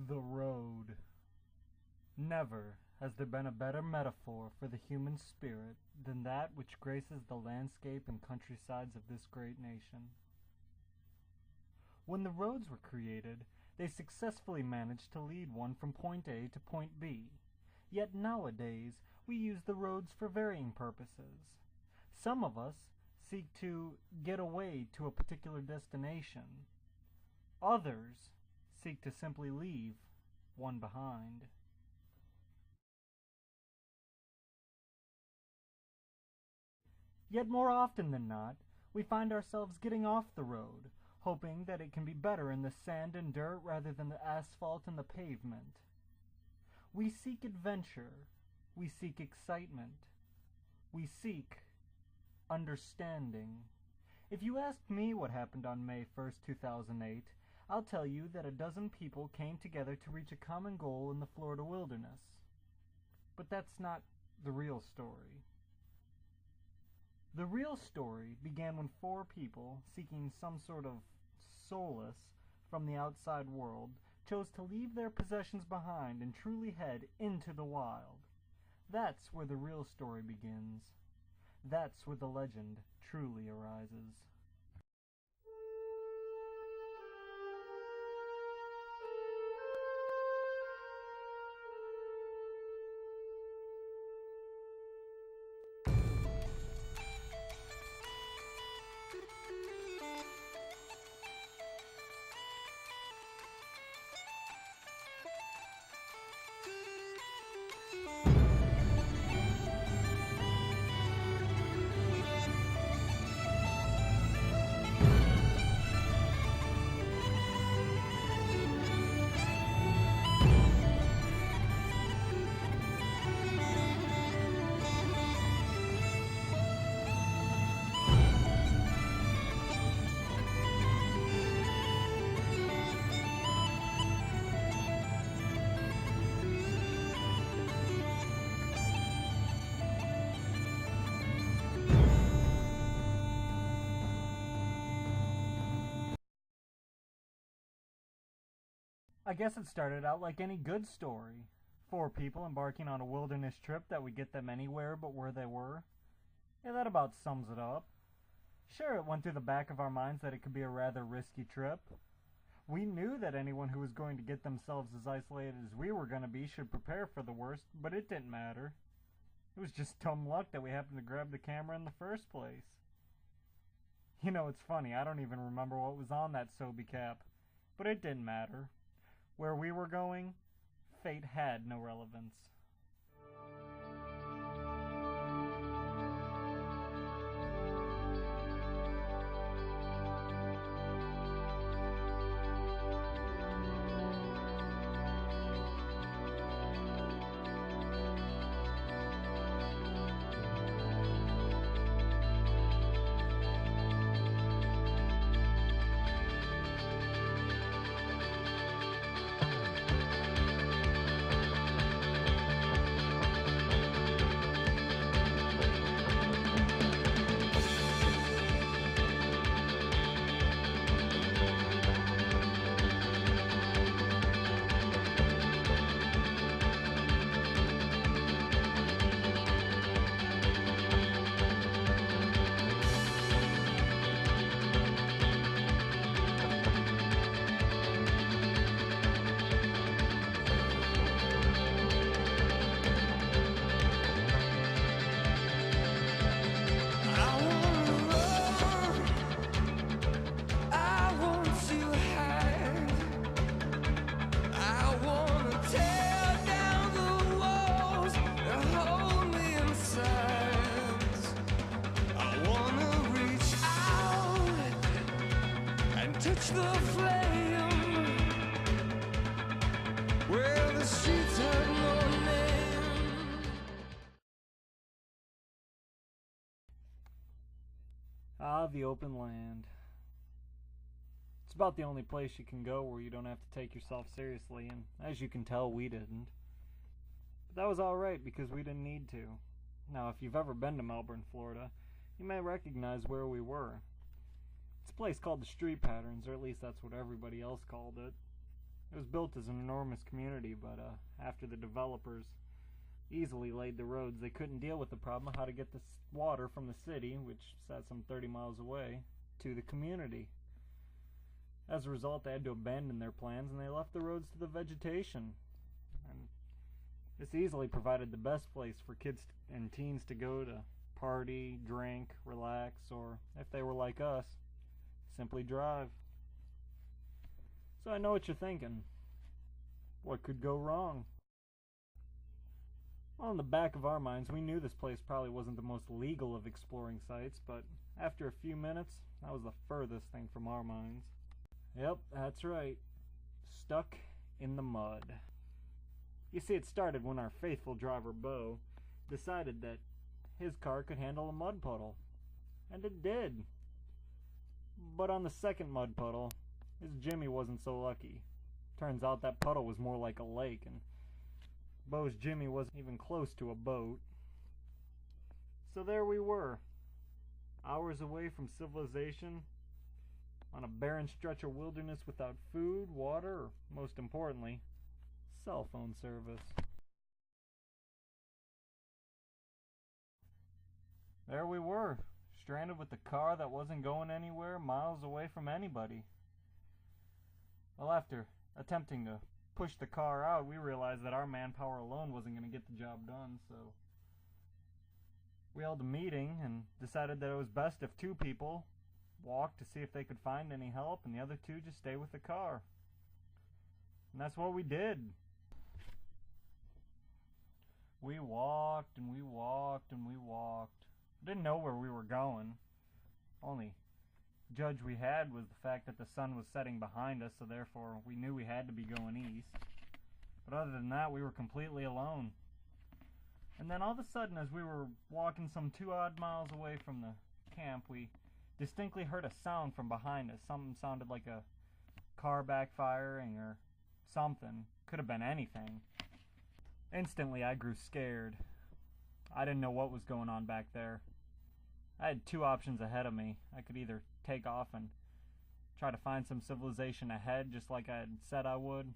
The road. Never has there been a better metaphor for the human spirit than that which graces the landscape and countrysides of this great nation. When the roads were created, they successfully managed to lead one from point A to point B. Yet nowadays, we use the roads for varying purposes. Some of us seek to get away to a particular destination. Others seek to simply leave one behind. Yet more often than not, we find ourselves getting off the road, hoping that it can be better in the sand and dirt rather than the asphalt and the pavement. We seek adventure. We seek excitement. We seek understanding. If you ask me what happened on May 1st, 2008, I'll tell you that a dozen people came together to reach a common goal in the Florida wilderness. But that's not the real story. The real story began when 4 people, seeking some sort of solace from the outside world, chose to leave their possessions behind and truly head into the wild. That's where the real story begins. That's where the legend truly arises. I guess it started out like any good story. 4 people embarking on a wilderness trip that would get them anywhere but where they were. Yeah, that about sums it up. Sure, it went through the back of our minds that it could be a rather risky trip. We knew that anyone who was going to get themselves as isolated as we were going to be should prepare for the worst, but it didn't matter. It was just dumb luck that we happened to grab the camera in the first place. You know, it's funny, I don't even remember what was on that Sobe cap, but it didn't matter. Where we were going, fate had no relevance. Touch the flame where the streets have no name. Ah, the open land. It's about the only place you can go where you don't have to take yourself seriously, and as you can tell, we didn't. But that was alright because we didn't need to. Now, if you've ever been to Melbourne, Florida, you may recognize where we were. It's a place called the Street Patterns, or at least that's what everybody else called it. It was built as an enormous community, but after the developers easily laid the roads, they couldn't deal with the problem of how to get the water from the city, which sat some 30 miles away, to the community. As a result, they had to abandon their plans, and they left the roads to the vegetation. And this easily provided the best place for kids and teens to go to party, drink, relax, or, if they were like us, simply drive. So I know what you're thinking. What could go wrong? Well, in the back of our minds, we knew this place probably wasn't the most legal of exploring sites, but after a few minutes, that was the furthest thing from our minds. Yep, that's right. Stuck in the mud. You see, it started when our faithful driver, Beau, decided that his car could handle a mud puddle. And it did. But on the second mud puddle, his Jimmy wasn't so lucky. Turns out that puddle was more like a lake, and Beau's Jimmy wasn't even close to a boat. So there we were, hours away from civilization, on a barren stretch of wilderness without food, water, or, most importantly, cell phone service. There we were, stranded with a car that wasn't going anywhere, miles away from anybody. Well, after attempting to push the car out, we realized that our manpower alone wasn't going to get the job done, so we held a meeting and decided that it was best if two people walked to see if they could find any help, and the other two just stay with the car. And that's what we did. We walked and we walked and we walked. Didn't know where we were going. Only judge we had was the fact that the sun was setting behind us, so therefore we knew we had to be going east. But other than that, we were completely alone. And then all of a sudden, as we were walking some 2 odd miles away from the camp, we distinctly heard a sound from behind us. Something sounded like a car backfiring or something. Could have been anything. Instantly, I grew scared. I didn't know what was going on back there. I had 2 options ahead of me. I could either take off and try to find some civilization ahead, just like I had said I would,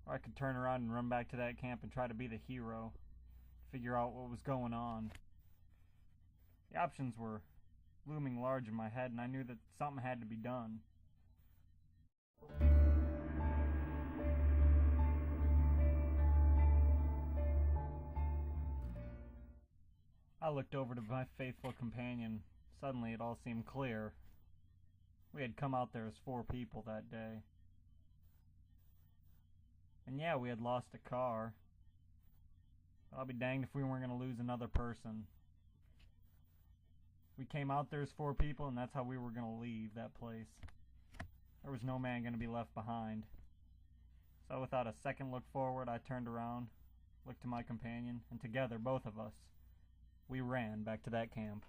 or I could turn around and run back to that camp and try to be the hero, figure out what was going on. The options were looming large in my head, and I knew that something had to be done. I looked over to my faithful companion. Suddenly it all seemed clear. We had come out there as 4 people that day. And yeah, we had lost a car. But I'll be danged if we weren't going to lose another person. We came out there as 4 people, and that's how we were going to leave that place. There was no man going to be left behind. So without a second look forward, I turned around, looked to my companion, and together, both of us, we ran back to that camp.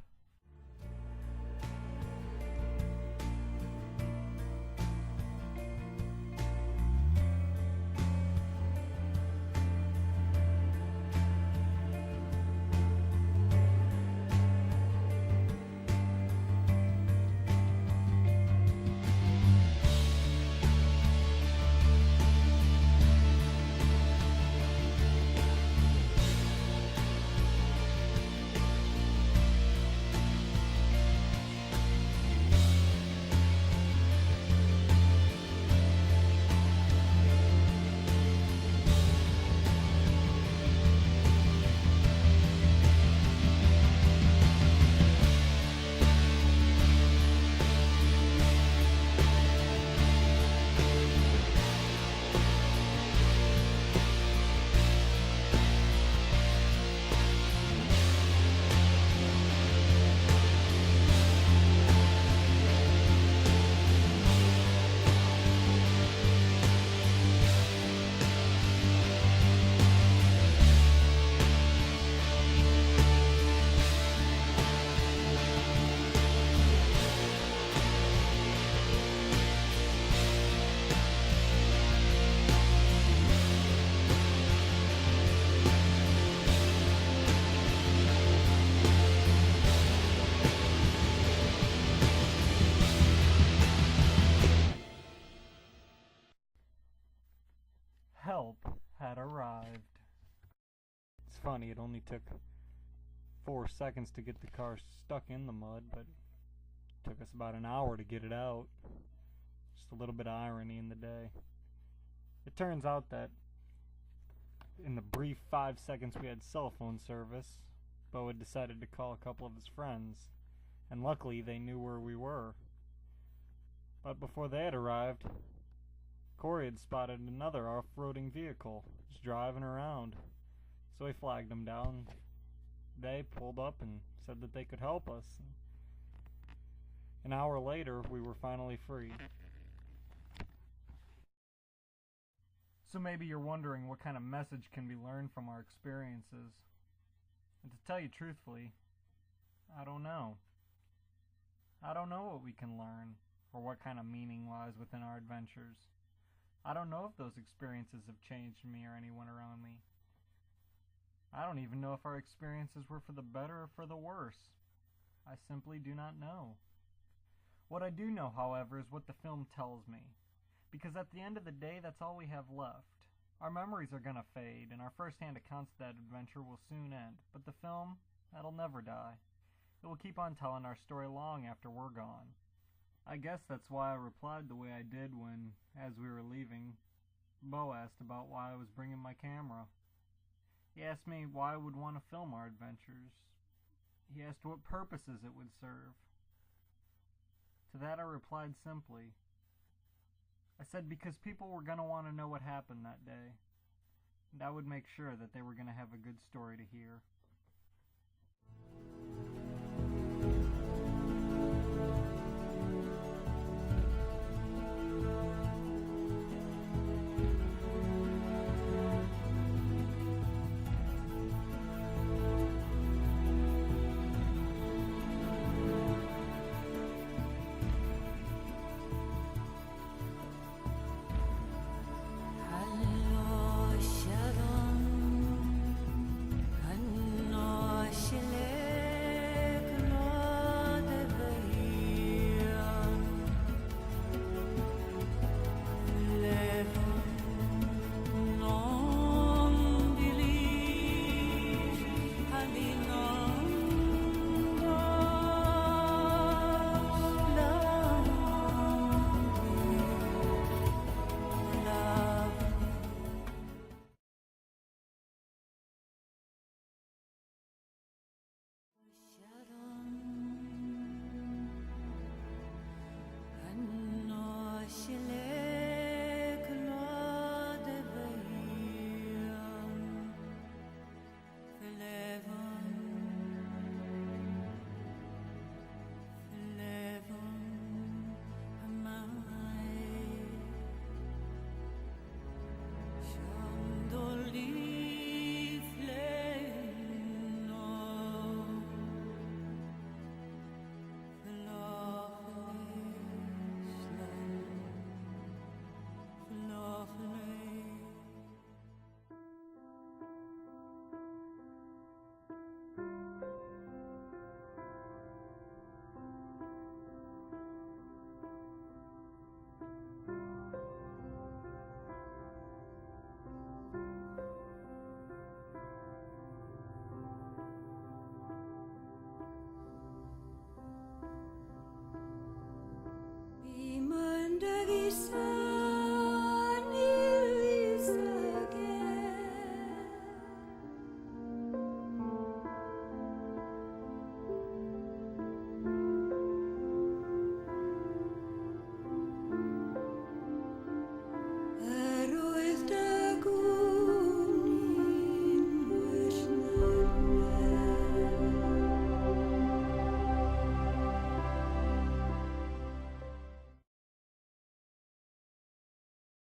help had arrived. It's funny, it only took 4 seconds to get the car stuck in the mud, but it took us about an hour to get it out. Just a little bit of irony in the day. It turns out that in the brief 5 seconds we had cell phone service, Beau had decided to call a couple of his friends, and luckily they knew where we were. But before they had arrived, Corey had spotted another off-roading vehicle just driving around, so he flagged them down. They pulled up and said that they could help us. An hour later, we were finally free. So maybe you're wondering what kind of message can be learned from our experiences. And to tell you truthfully, I don't know. I don't know what we can learn, or what kind of meaning lies within our adventures. I don't know if those experiences have changed me or anyone around me. I don't even know if our experiences were for the better or for the worse. I simply do not know. What I do know, however, is what the film tells me. Because at the end of the day, that's all we have left. Our memories are gonna fade, and our first-hand accounts of that adventure will soon end. But the film, that'll never die. It will keep on telling our story long after we're gone. I guess that's why I replied the way I did when, as we were leaving, Beau asked about why I was bringing my camera. He asked me why I would want to film our adventures. He asked what purposes it would serve. To that I replied simply. I said because people were going to want to know what happened that day, and I would make sure that they were going to have a good story to hear.